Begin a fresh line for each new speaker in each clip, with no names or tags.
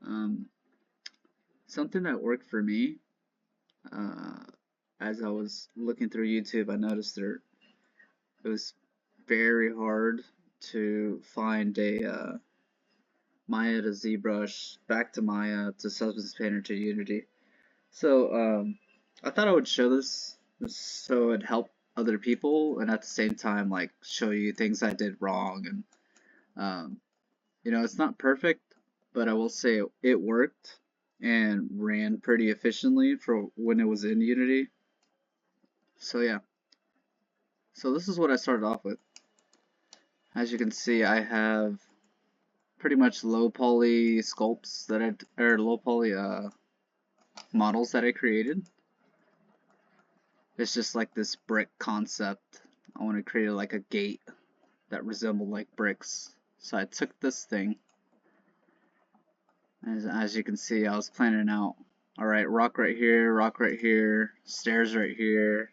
Um, Something that worked for me, uh, as I was looking through YouTube, I noticed it was very hard to find a Maya to ZBrush, back to Maya to Substance Painter to Unity. So I thought I would show this so it'd help other people, and at the same time like show you things I did wrong. And um, it's not perfect, but I will say it worked and ran pretty efficiently for when it was in Unity. So yeah, so this is what I started off with. As you can see, I have pretty much low poly sculpts that or low poly models that I created. It's just like this brick concept. I want to create like a gate that resembled like bricks. So I took this thing, as you can see, I was planning out, alright, rock right here, stairs right here,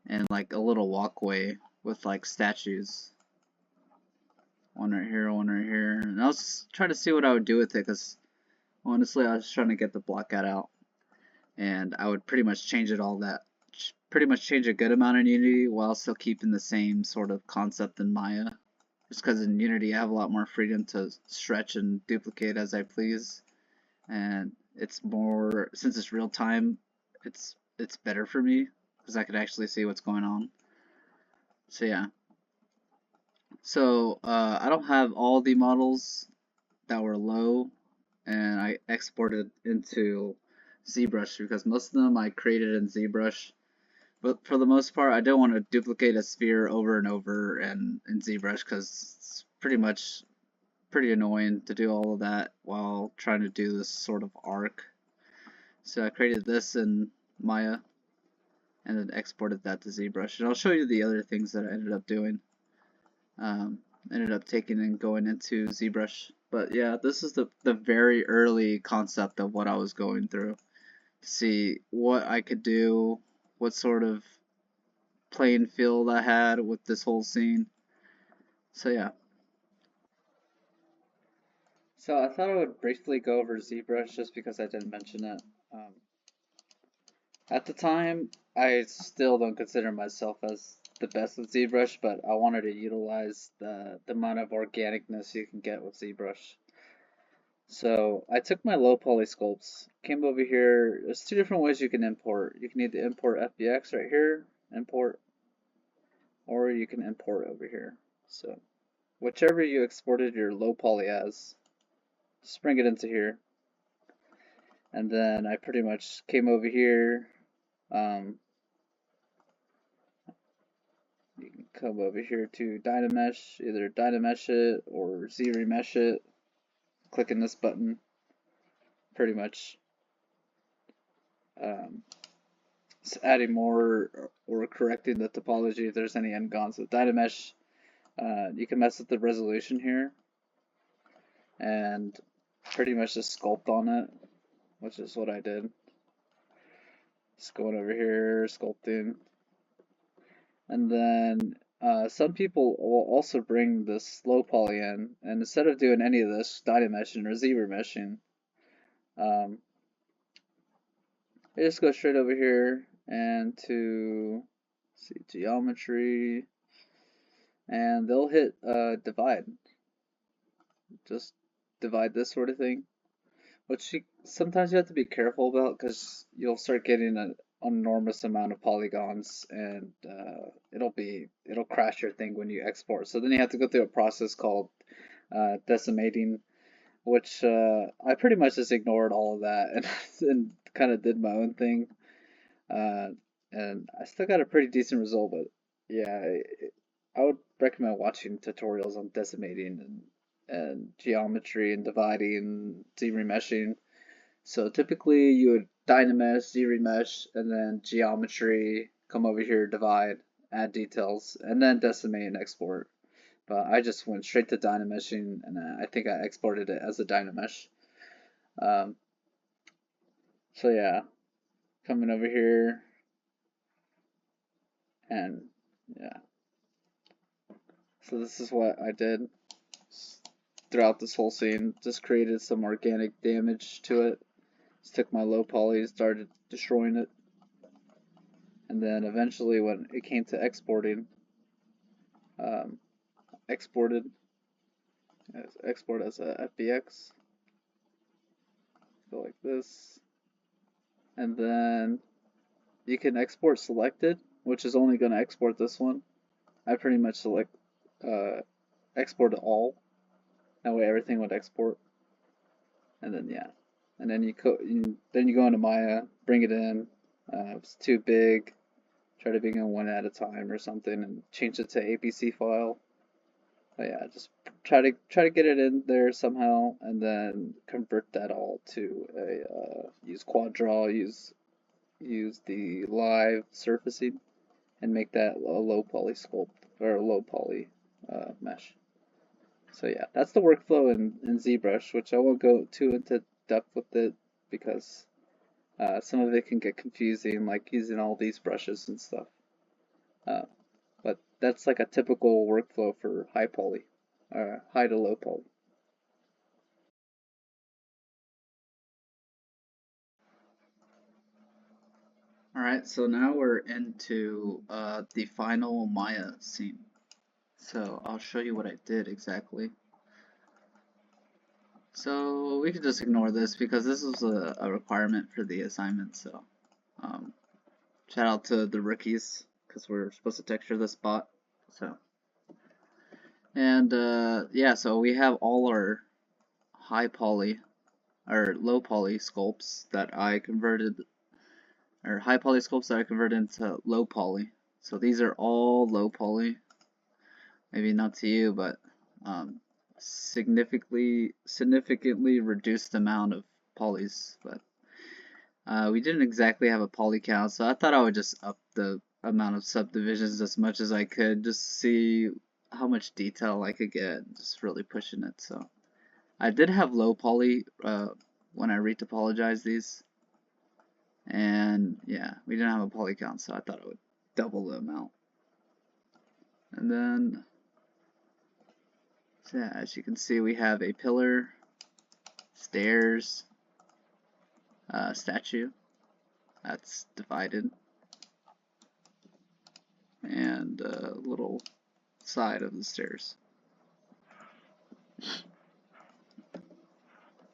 and like a little walkway with like statues. One right here, one right here. And I was trying to see what I would do with it, because honestly I was trying to get the blockout out. And I would pretty much change it all that. Pretty much change a good amount in Unity while still keeping the same sort of concept in Maya. Just because in Unity I have a lot more freedom to stretch and duplicate as I please. And it's more, since it's real time, it's better for me because I could actually see what's going on. So yeah. So I don't have all the models that were low, and I exported into ZBrush because most of them I created in ZBrush. But for the most part, I don't want to duplicate a sphere over and over in ZBrush because it's pretty annoying to do all of that while trying to do this sort of arc. So I created this in Maya and then exported that to ZBrush. And I'll show you the other things that I ended up doing. Ended up taking and going into ZBrush. But yeah, this is the very early concept of what I was going through. To see what I could do, what sort of playing field I had with this whole scene. So yeah. So I thought I would briefly go over ZBrush just because I didn't mention it. Um, at the time, I still don't consider myself as the best with ZBrush, but I wanted to utilize the amount of organicness you can get with ZBrush. So I took my low poly sculpts, came over here. There's two different ways you can import. You can either import FBX right here, import, or you can import over here. So whichever you exported your low poly as, just bring it into here. And then I pretty much came over here. You can come over here to Dynamesh, either Dynamesh it or Z-Remesh it. Clicking this button, pretty much um, adding more or correcting the topology if there's any n-gons. With Dynamesh, you can mess with the resolution here and pretty much just sculpt on it, which is what I did. Just going over here, sculpting. And then some people will also bring this low poly in, and instead of doing any of this Dynameshing or Z-Remeshing, um, they just go straight over here and to see geometry, and they'll hit divide. Just divide this sort of thing, which sometimes you have to be careful about because you'll start getting an enormous amount of polygons, and it'll crash your thing when you export. So then you have to go through a process called decimating, which I pretty much just ignored all of that and kind of did my own thing. Uh, and I still got a pretty decent result, but yeah, I would recommend watching tutorials on decimating and geometry and dividing and Z-remeshing. So typically you would Dynamesh, Z-remesh, and then geometry, come over here, divide, add details, and then decimate and export. But I just went straight to Dynameshing, and I think I exported it as a Dynamesh. Um, so yeah, coming over here, and yeah. So this is what I did. throughout this whole scene. Just created some organic damage to it. Just took my low poly, started destroying it. And then eventually when it came to exporting, export as a FBX. Go like this. And then you can export selected, which is only going to export this one. I pretty much select export all. That way everything would export. And then yeah. And then you go into Maya, bring it in. If it's too big, try to bring it one at a time or something, and change it to APC file. But yeah, just try to get it in there somehow, and then convert that all to a use quad draw, use the live surfacing, and make that a low poly sculpt or a low poly mesh. So yeah, that's the workflow in Zbrush, which I won't go too into depth with it because some of it can get confusing, like using all these brushes and stuff. But that's like a typical workflow for high poly, high to low poly. Alright, so now we're into the final Maya scene. So I'll show you what I did exactly. So we could just ignore this because this was a requirement for the assignment. So shout out to the rookies because we're supposed to texture this spot. So and yeah, so we have all our high poly or low poly sculpts that I converted, or high poly sculpts that I converted into low poly. So these are all low poly. Maybe not to you, but significantly reduced amount of polys. But we didn't exactly have a poly count, so I thought I would just up the amount of subdivisions as much as I could, just to see how much detail I could get, just really pushing it. So I did have low poly when I retopologized these, and yeah, we didn't have a poly count, so I thought I would double the amount. And then, so yeah, as you can see, we have a pillar, stairs, statue that's divided, and a little side of the stairs.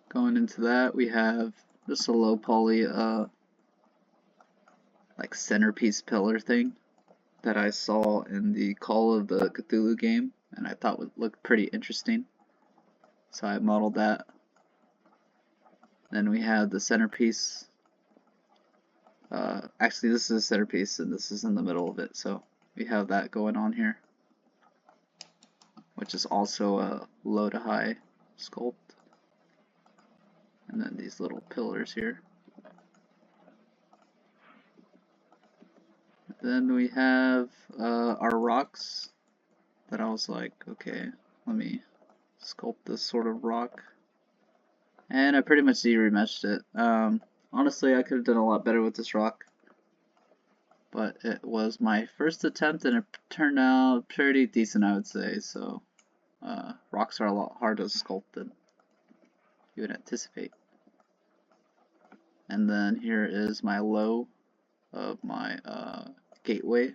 Going into that, we have just a low poly like centerpiece pillar thing that I saw in the Call of the Cthulhu game, and I thought would look pretty interesting. So I modeled that. Then we have the centerpiece. Actually, this is a centerpiece, and this is in the middle of it. So we have that going on here, which is also a low to high sculpt. And then these little pillars here. Then we have our rocks that I was like, okay, let me sculpt this sort of rock. And I pretty much remeshed it. Honestly, I could have done a lot better with this rock, but it was my first attempt and it turned out pretty decent, I would say. So rocks are a lot harder to sculpt than you would anticipate. And then here is my low of my gateway.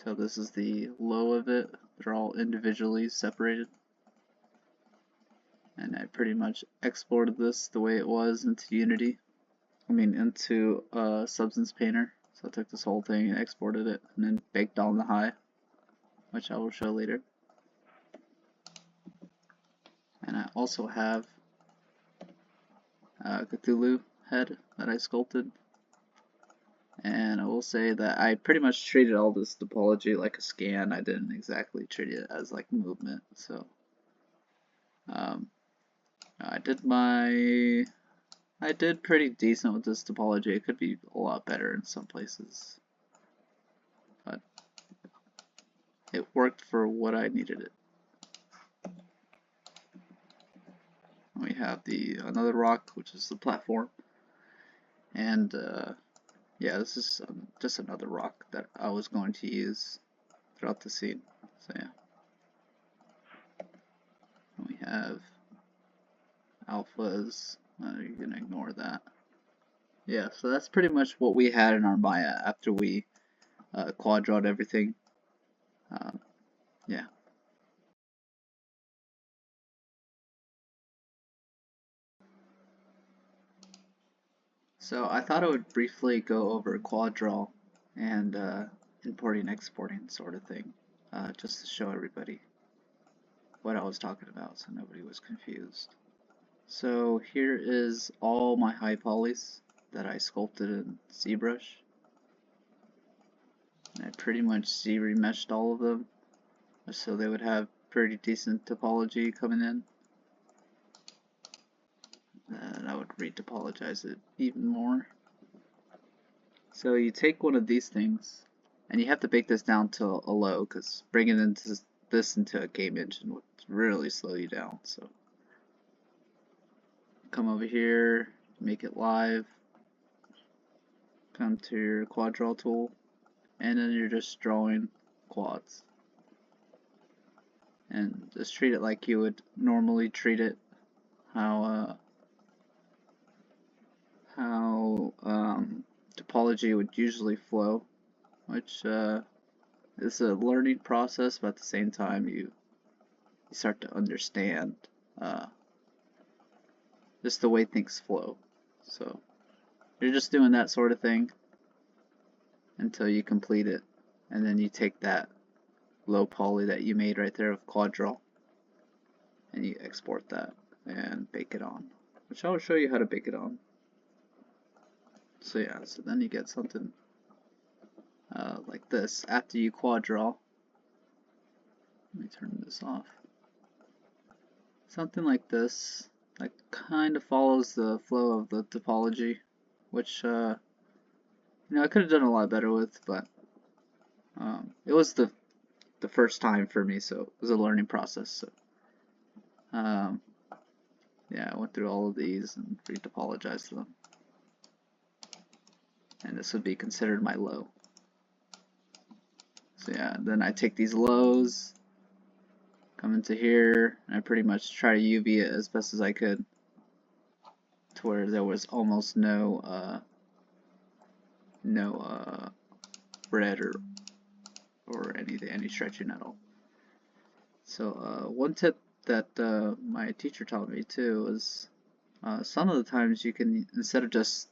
So this is the low of it. They're all individually separated. And I pretty much exported this the way it was into Unity. I mean into SubstancePainter. So I took this whole thing and exported it and then baked on the high, which I will show later. And I also have a Cthulhu head that I sculpted. And I will say that I pretty much treated all this topology like a scan. I didn't exactly treat it as like movement. So I did pretty decent with this topology. It could be a lot better in some places, but it worked for what I needed it. We have another rock, which is the platform, and yeah, this is just another rock that I was going to use throughout the scene. So yeah, we have alphas. You can ignore that. Yeah, so that's pretty much what we had in our Maya after we quad drawed everything. Yeah. So I thought I would briefly go over quad draw and importing, exporting sort of thing, just to show everybody what I was talking about so nobody was confused. So here is all my high polys that I sculpted in Zbrush. And I pretty much Z-remeshed all of them so they would have pretty decent topology coming in. And I would retopologize it even more. So you take one of these things, and you have to bake this down to a low, because bringing this into a game engine would really slow you down. So come over here, make it live, come to your quad draw tool, and then you're just drawing quads. And just treat it like you would normally treat it, how topology would usually flow, which is a learning process, but at the same time you start to understand just the way things flow. So you're just doing that sort of thing until you complete it, and then you take that low poly that you made right there of quad draw and you export that and bake it on, which I will show you how to bake it on. So yeah, so then you get something like this after you quad draw. Let me turn this off. Something like this that kind of follows the flow of the topology, which you know, I could have done a lot better with, but it was the first time for me, so it was a learning process. So yeah, I went through all of these and retopologized them, and this would be considered my low. So yeah, then I take these lows, come into here, and I pretty much try to UV it as best as I could to where there was almost no red or any stretching at all. So one tip that my teacher taught me too is some of the times you can, instead of just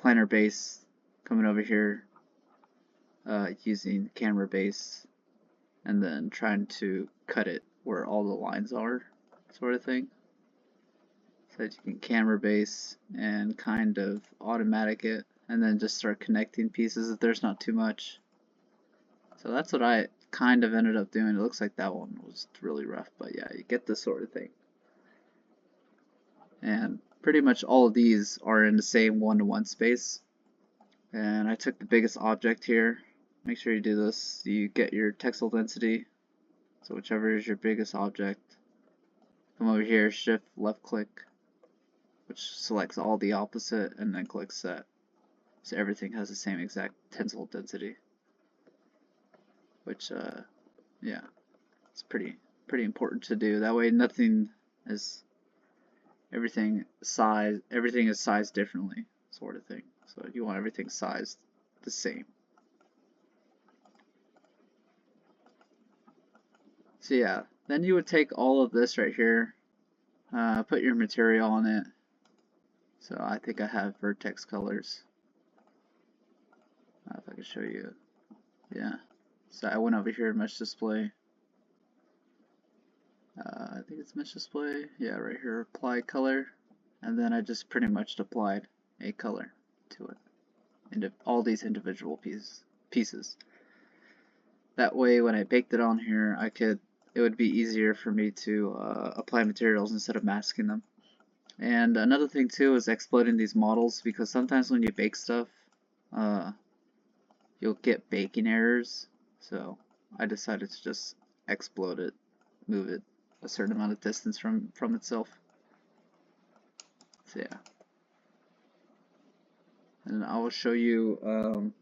planar base coming over here using camera base and then trying to cut it where all the lines are, sort of thing. So that you can camera base and kind of automatic it and then just start connecting pieces if there's not too much. So that's what I kind of ended up doing. It looks like that one was really rough, but yeah, you get this sort of thing. And pretty much all of these are in the same one-to-one space. And I took the biggest object here. Make sure you do this. You get your textile density. So whichever is your biggest object. Come over here, shift left click, which selects all the opposite, and then click set. So everything has the same exact tensile density. Which yeah, it's pretty important to do. That way nothing is everything is sized differently, sort of thing. So you want everything sized the same. So yeah, then you would take all of this right here, put your material on it. So I think I have vertex colors. If I could show you, yeah. So I went over here, mesh display. I think it's mesh display. Yeah, right here, apply color, and then I just pretty much applied a color to it into all these individual pieces. That way, when I baked it on here, it would be easier for me to apply materials instead of masking them. And another thing too is exploding these models, because sometimes when you bake stuff, you'll get baking errors. So I decided to just explode it, move it a certain amount of distance from itself. So yeah, and I will show you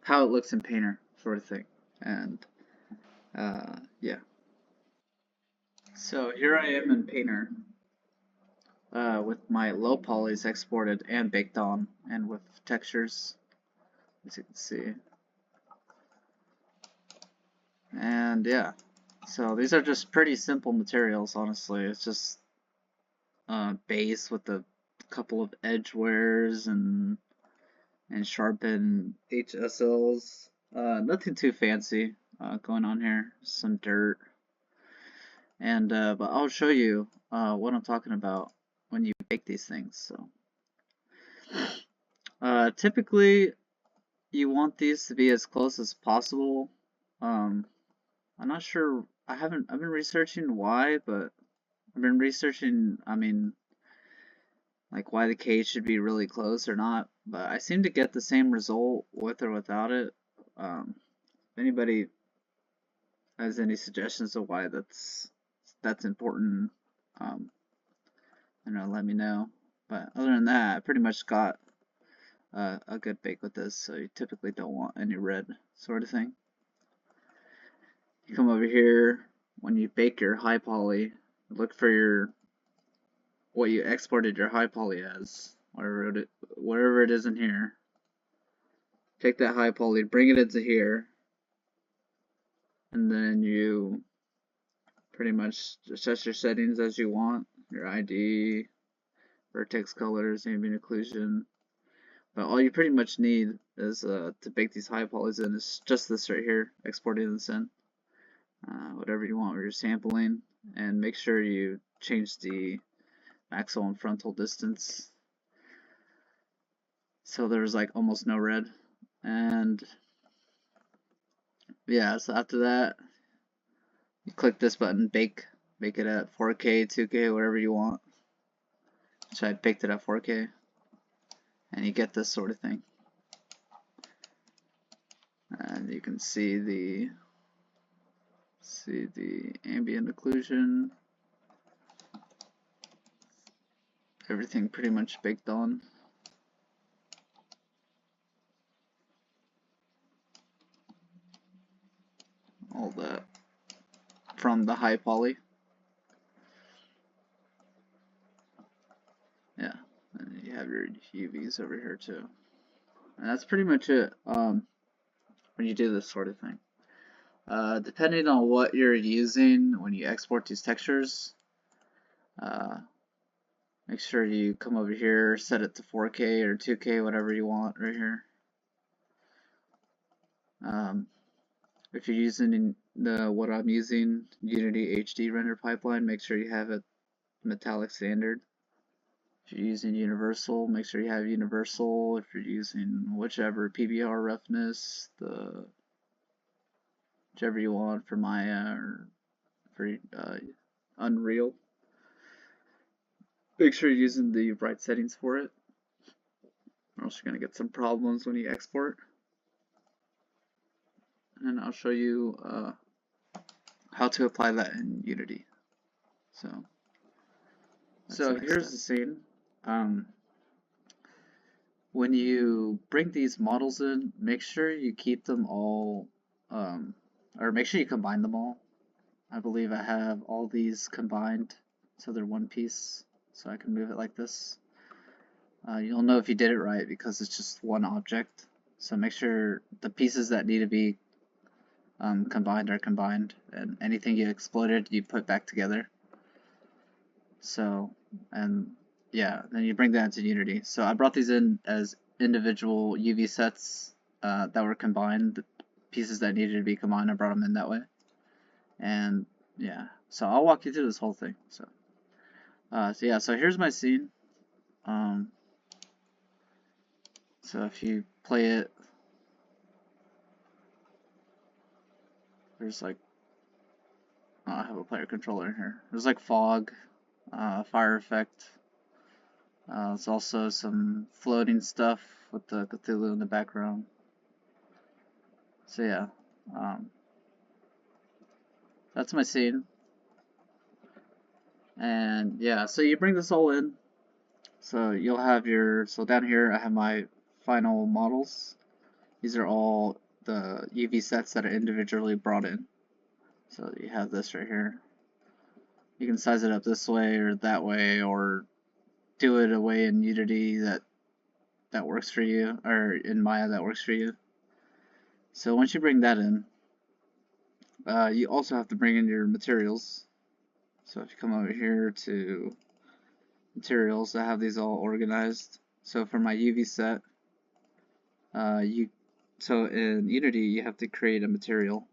how it looks in Painter, sort of thing. And yeah, So here I am in Painter with my low polys exported and baked on, and with textures, as you can see. And yeah, so these are just pretty simple materials, honestly. It's just base with a couple of edge wears and sharpened HSLs. Nothing too fancy going on here. Some dirt. And but I'll show you what I'm talking about when you bake these things. So typically you want these to be as close as possible. I'm not sure. I've been researching why, but I've been researching. I mean, like why the cage should be really close or not. But I seem to get the same result with or without it. If anybody has any suggestions of why that's important, let me know. But other than that, I pretty much got a good bake with this, so you typically don't want any red sort of thing. You come over here, when you bake your high poly, look for what you exported your high poly as, whatever it is in here. Take that high poly, bring it into here, and then you pretty much adjust your settings as you want, your ID, vertex colors, ambient occlusion. But all you pretty much need is to bake these high polys in is just this right here, exporting this in. Whatever you want with your sampling, and make sure you change the maximum and frontal distance so there's like almost no red. And yeah, so after that you click this button, bake it at 4K, 2K, whatever you want. So I baked it at 4K, and you get this sort of thing. And you can see the ambient occlusion, everything pretty much baked on. All that from the high poly. Yeah, and you have your UVs over here too. And that's pretty much it when you do this sort of thing. Depending on what you're using when you export these textures, make sure you come over here, set it to 4K or 2K, whatever you want right here. If you're using what I'm using, UnityHD render pipeline, make sure you have it metallic standard. If you're using universal, make sure you have universal. If you're using whichever PBR roughness, whichever you want for Maya or for Unreal, make sure you're using the right settings for it, or else you're going to get some problems when you export. And I'll show you how to apply that in Unity. So here's the scene. When you bring these models in, make sure you keep them all, or make sure you combine them all. I believe I have all these combined so they're one piece, so I can move it like this. You'll know if you did it right because it's just one object. So make sure the pieces that need to be combined are combined, and anything you exploded you put back together. So, and yeah, then you bring that into Unity. So I brought these in as individual UV sets that were combined. The pieces that needed to be combined, I brought them in that way. And yeah, so I'll walk you through this whole thing. So yeah, so here's my scene. So if you play it, there's like, oh, I have a player controller in here. There's like fog, fire effect. There's also some floating stuff with the Cthulhu in the background. So yeah, that's my scene. And yeah, so you bring this all in. So you'll have so down here I have my final models. These are all the UV sets that are individually brought in. So you have this right here. You can size it up this way or that way, or do it a way in Unity that works for you, or in Maya that works for you. So once you bring that in, you also have to bring in your materials. So if you come over here to materials, I have these all organized. So for my UV set, so in Unity you have to create a material,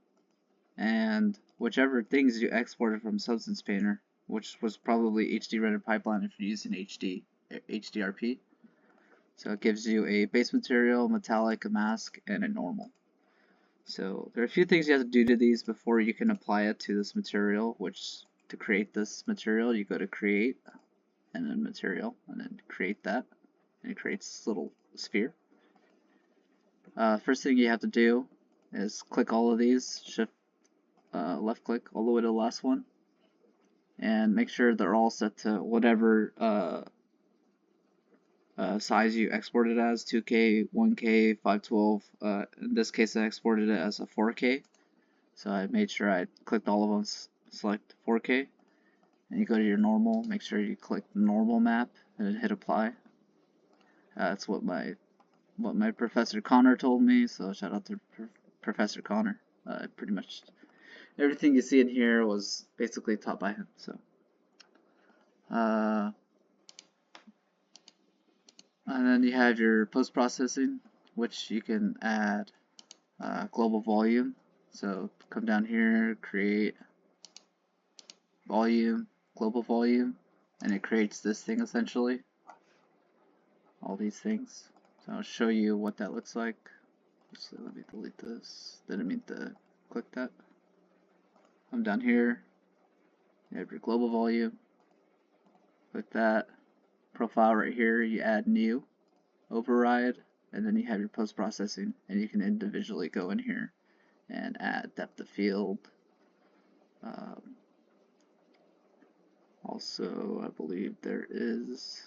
and whichever things you exported from SubstancePainter, which was probably HD rendered pipeline if you're using HDRP. So it gives you a base material, metallic, a mask, and a normal. So there are a few things you have to do to these before you can apply it to this material, which to create this material you go to create and then material and then create that, and it creates this little sphere. First thing you have to do is click all of these, shift left click all the way to the last one, and make sure they're all set to whatever size you exported as, 2K, 1K, 512. In this case I exported it as a 4K, so I made sure I clicked all of them, select 4K, and you go to your normal, make sure you click the normal map and then hit apply. That's what my Professor Connor told me, so shout out to Professor Connor. Pretty much everything you see in here was basically taught by him. So and then you have your post-processing, which you can add global volume. So come down here, create volume, global volume, and it creates this thing essentially. All these things. So I'll show you what that looks like. Actually, let me delete this. Didn't mean to click that. Come down here. You have your global volume. Click that. Profile right here. You add new, override, and then you have your post-processing, and you can individually go in here and add depth of field. Also, I believe there is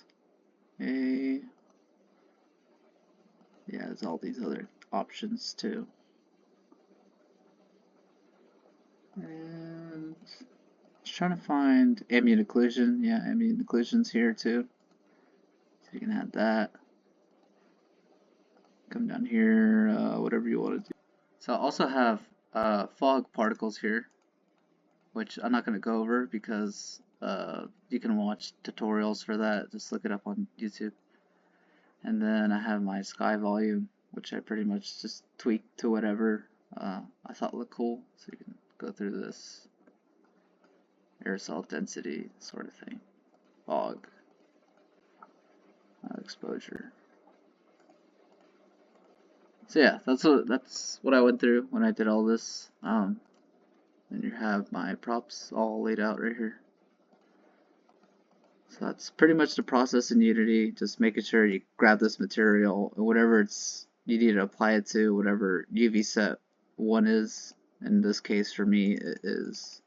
there's all these other options too. And just trying to find ambient occlusion. Yeah, ambient occlusion's here too. So you can add that. Come down here, whatever you want to do. So I also have fog particles here, which I'm not going to go over because you can watch tutorials for that. Just look it up on YouTube. And then I have my sky volume, which I pretty much just tweaked to whatever I thought looked cool. So you can go through this aerosol density sort of thing, fog, exposure. So yeah, that's what I went through when I did all this. Then you have my props all laid out right here. So that's pretty much the process in Unity, just making sure you grab this material, whatever you need to apply it to, whatever UV set 1 is. In this case for me it is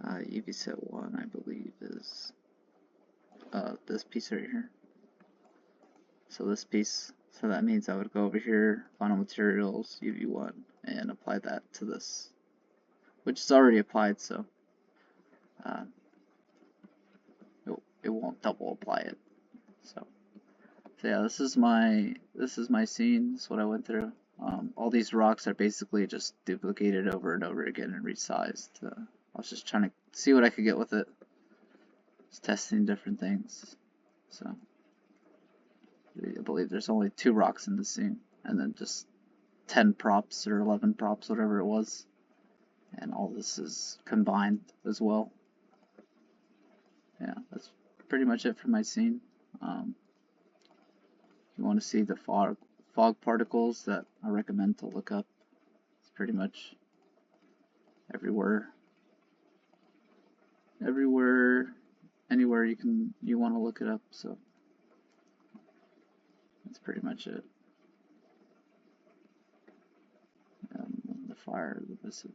UV set 1, I believe, is this piece right here. So this piece, so that means I would go over here, final materials, UV1, and apply that to this, which is already applied, so it won't double apply it. So yeah, this is my scene. This is what I went through. All these rocks are basically just duplicated over and over again and resized. I was just trying to see what I could get with it. Just testing different things. So I believe there's only 2 rocks in the scene, and then just 10 props or 11 props, whatever it was. And all this is combined as well. Yeah, that's pretty much it for my scene. If you want to see the fog particles that I recommend to look up, it's pretty much everywhere, anywhere you want to look it up. So that's pretty much it. The fire, the missive,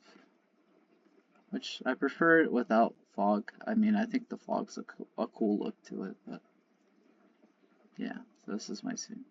which I prefer it without fog. I mean, I think the fog's a cool look to it, but yeah, so this is my scene.